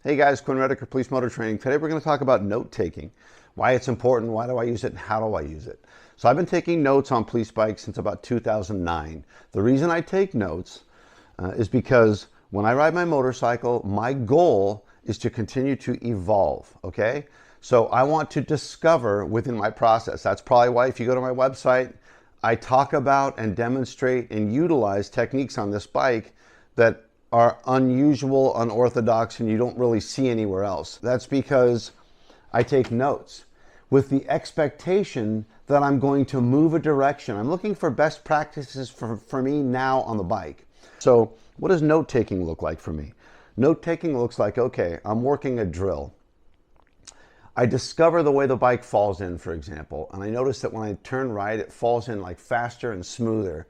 Hey guys, Quinn Police Motor Training. Today we're going to talk about note taking, why it's important, why do I use it, and how do I use it. So I've been taking notes on police bikes since about 2009. The reason I take notes is because when I ride my motorcycle, my goal is to continue to evolve, okay? So I want to discover within my process. That's probably why if you go to my website, I talk about and demonstrate and utilize techniques on this bike that are unusual, unorthodox, and you don't really see anywhere else. That's because I take notes with the expectation that I'm going to move a direction. I'm looking for best practices for me now on the bike. So what does note taking look like for me? Note taking looks like, okay, I'm working a drill. I discover the way the bike falls in, for example, and I notice that when I turn right, it falls in like faster and smoother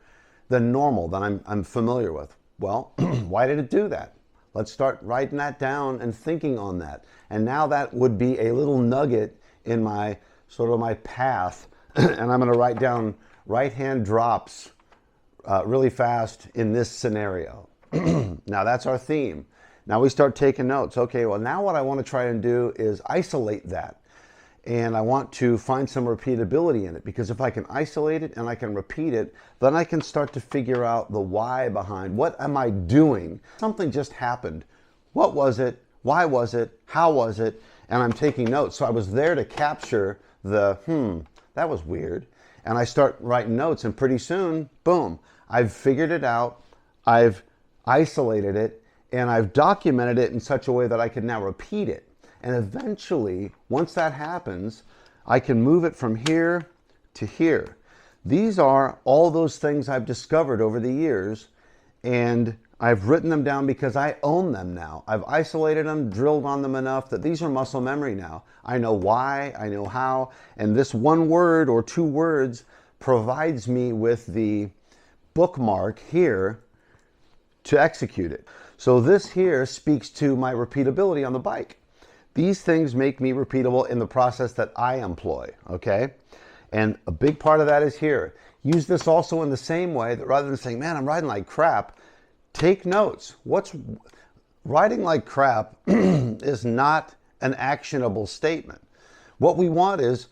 than normal, than I'm familiar with. Well, why did it do that? Let's start writing that down and thinking on that. And now that would be a little nugget in my sort of my path. And I'm going to write down right hand drops really fast in this scenario. Now that's our theme. Now we start taking notes. Okay, well now what I want to try and do is isolate that. And I want to find some repeatability in it, because if I can isolate it and I can repeat it, then I can start to figure out the why behind what am I doing. Something just happened. What was it? Why was it? How was it? And I'm taking notes. So I was there to capture the, that was weird. And I start writing notes, and pretty soon, boom, I've figured it out. I've isolated it, and I've documented it in such a way that I can now repeat it. And eventually, once that happens, I can move it from here to here. These are all those things I've discovered over the years, and I've written them down because I own them now. I've isolated them, drilled on them enough that these are muscle memory now. I know why, I know how, and this one word or two words provides me with the bookmark here to execute it. So this here speaks to my repeatability on the bike. These things make me repeatable in the process that I employ, okay? And a big part of that is here. Use this also in the same way that rather than saying, man, I'm riding like crap, take notes. Riding like crap is not an actionable statement. What we want is,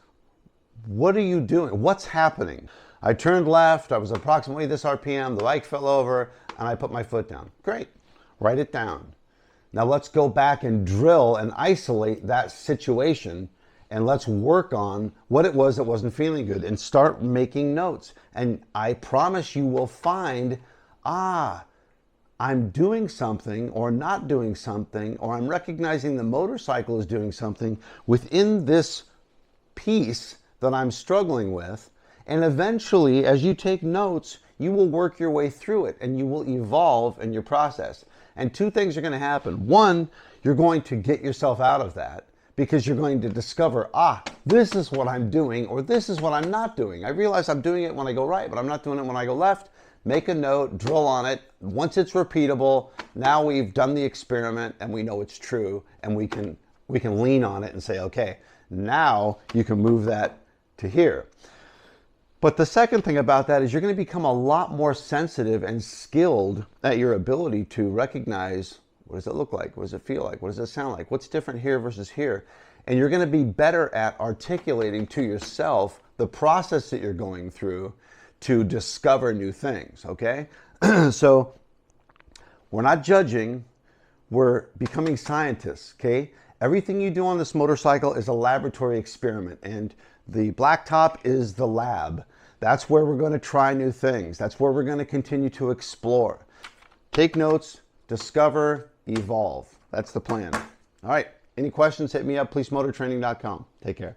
what are you doing? What's happening? I turned left, I was approximately this RPM, the bike fell over, and I put my foot down. Great, write it down. Now let's go back and drill and isolate that situation, and let's work on what it was that wasn't feeling good and start making notes. And I promise you will find, I'm doing something or not doing something, or I'm recognizing the motorcycle is doing something within this piece that I'm struggling with. And eventually, as you take notes, you will work your way through it and you will evolve in your process. And two things are going to happen. One, you're going to get yourself out of that because you're going to discover, this is what I'm doing, or this is what I'm not doing. I realize I'm doing it when I go right, but I'm not doing it when I go left. Make a note, drill on it. Once it's repeatable, now we've done the experiment and we know it's true, and we can lean on it and say, okay, now you can move that to here. But the second thing about that is you're going to become a lot more sensitive and skilled at your ability to recognize, what does it look like? What does it feel like? What does it sound like? What's different here versus here? And you're going to be better at articulating to yourself the process that you're going through to discover new things, okay? So we're not judging, we're becoming scientists, okay? Everything you do on this motorcycle is a laboratory experiment, and the blacktop is the lab. That's where we're going to try new things. That's where we're going to continue to explore. Take notes, discover, evolve. That's the plan. All right. Any questions, hit me up, policemotortraining.com. Take care.